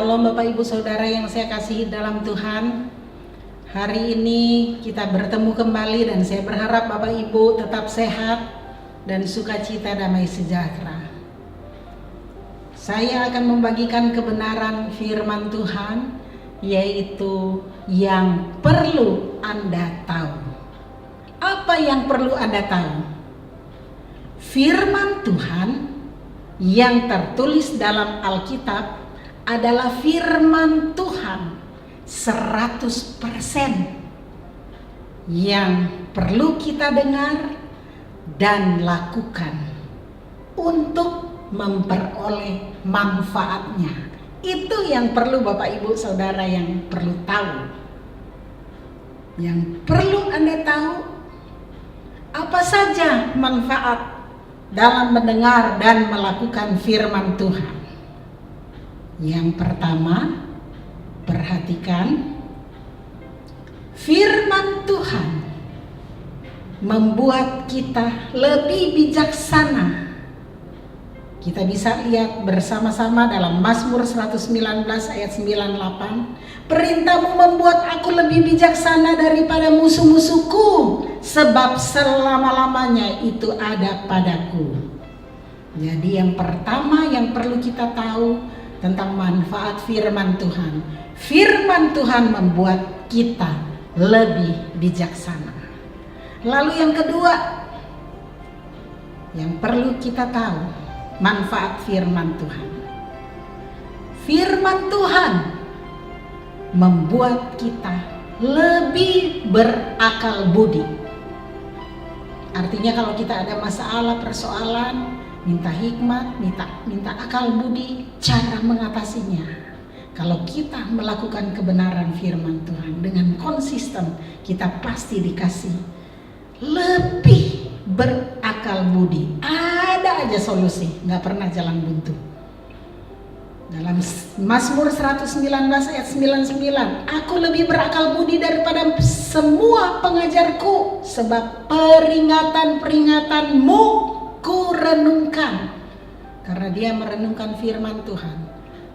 Shalom Bapak Ibu Saudara yang saya kasihi dalam Tuhan. Hari ini kita bertemu kembali dan saya berharap Bapak Ibu tetap sehat dan sukacita damai sejahtera. Saya akan membagikan kebenaran firman Tuhan, yaitu yang perlu Anda tahu. Apa yang perlu Anda tahu? Firman Tuhan yang tertulis dalam Alkitab adalah firman Tuhan 100% yang perlu kita dengar dan lakukan untuk memperoleh manfaatnya. Itu yang perlu Bapak Ibu Saudara yang perlu tahu. Yang perlu Anda tahu, apa saja manfaat dalam mendengar dan melakukan firman Tuhan. Yang pertama, perhatikan, firman Tuhan membuat kita lebih bijaksana. Kita bisa lihat bersama-sama dalam Mazmur 119 ayat 98. Perintahmu membuat aku lebih bijaksana daripada musuh-musuhku, sebab selama-lamanya itu ada padaku. Jadi yang pertama yang perlu kita tahu tentang manfaat firman Tuhan. Firman Tuhan membuat kita lebih bijaksana. Lalu yang kedua yang perlu kita tahu, manfaat firman Tuhan. Firman Tuhan membuat kita lebih berakal budi. Artinya kalau kita ada masalah, persoalan, minta hikmat, minta akal budi, cara mengatasinya. Kalau kita melakukan kebenaran firman Tuhan dengan konsisten, kita pasti dikasih lebih berakal budi. Ada aja solusi, nggak pernah jalan buntu. Dalam Mazmur 119 ayat 99, aku lebih berakal budi daripada semua pengajarku, sebab peringatan-peringatanmu ku renungkan. Karena dia merenungkan firman Tuhan,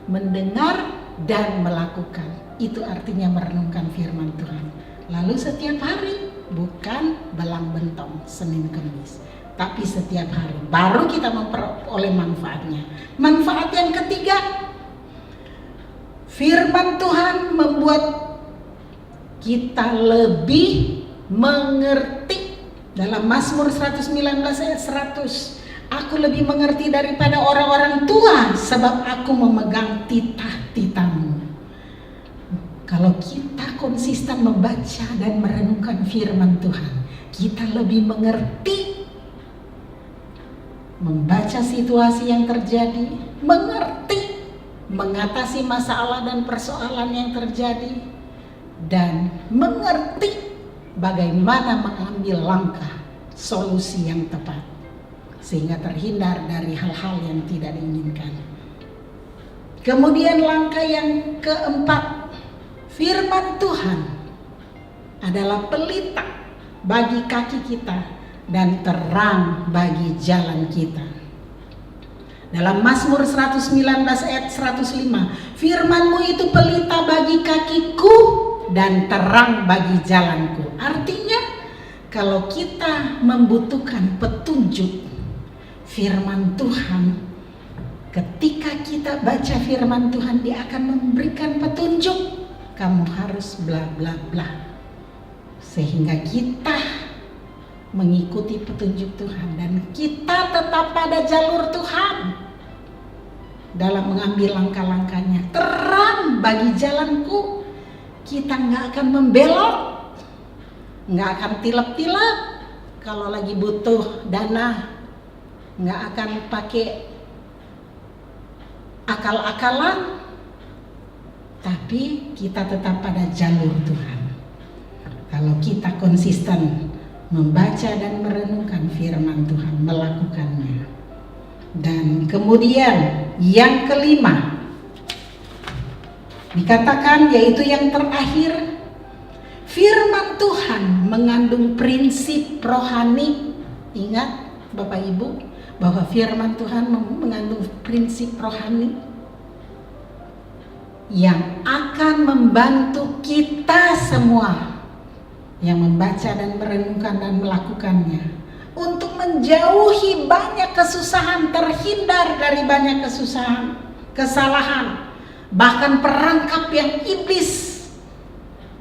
mendengar dan melakukan. Itu artinya merenungkan firman Tuhan. Lalu setiap hari, bukan belang bentong Senin Kamis, tapi setiap hari baru kita memperoleh manfaatnya. Manfaat yang ketiga, firman Tuhan membuat kita lebih mengerti. Dalam Mazmur 119 ayat 100, aku lebih mengerti daripada orang-orang tua, sebab aku memegang titah-titahmu. Kalau kita konsisten membaca dan merenungkan firman Tuhan, kita lebih mengerti, membaca situasi yang terjadi, mengerti, mengatasi masalah dan persoalan yang terjadi, dan mengerti bagaimana mengambil langkah solusi yang tepat sehingga terhindar dari hal-hal yang tidak diinginkan. Kemudian langkah yang keempat, firman Tuhan adalah pelita bagi kaki kita dan terang bagi jalan kita. Dalam Mazmur 119 ayat 105, firman-Mu itu pelita bagi kakiku dan terang bagi jalanku. Artinya kalau kita membutuhkan petunjuk firman Tuhan, ketika kita baca firman Tuhan, dia akan memberikan petunjuk. Kamu harus bla bla bla, sehingga kita mengikuti petunjuk Tuhan dan kita tetap pada jalur Tuhan dalam mengambil langkah-langkahnya. Terang bagi jalanku, kita nggak akan membelok, nggak akan tilap-tilap. Kalau lagi butuh dana, nggak akan pakai akal-akalan, tapi kita tetap pada jalur Tuhan. Kalau kita konsisten membaca dan merenungkan firman Tuhan, melakukannya. Dan kemudian yang kelima dikatakan, yaitu yang terakhir, firman Tuhan mengandung prinsip rohani. Ingat Bapak Ibu bahwa firman Tuhan mengandung prinsip rohani. yang akan membantu kita semua yang membaca dan merenungkan dan melakukannya untuk menjauhi banyak kesusahan, terhindar dari banyak kesusahan, kesalahan, bahkan perangkap yang iblis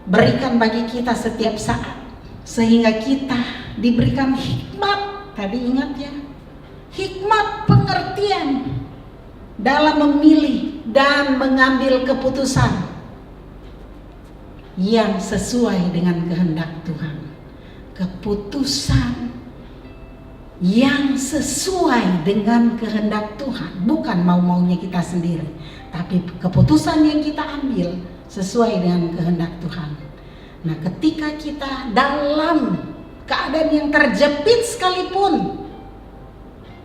berikan bagi kita setiap saat, sehingga kita diberikan hikmat. Tadi ingat ya, hikmat pengertian dalam memilih dan mengambil keputusan yang sesuai dengan kehendak Tuhan. Keputusan yang sesuai dengan kehendak Tuhan, bukan mau-maunya kita sendiri, tapi keputusan yang kita ambil sesuai dengan kehendak Tuhan. Nah, ketika kita dalam keadaan yang terjepit sekalipun,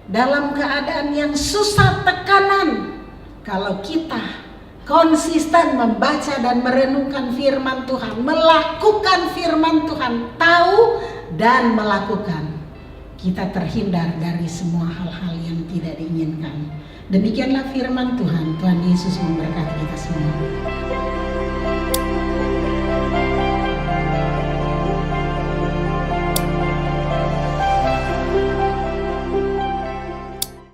dalam keadaan yang susah tekanan, kalau kita konsisten membaca dan merenungkan firman Tuhan, melakukan firman Tuhan, tahu dan melakukan, kita terhindar dari semua hal-hal yang tidak diinginkan. Demikianlah firman Tuhan. Tuhan Yesus memberkati kita semua.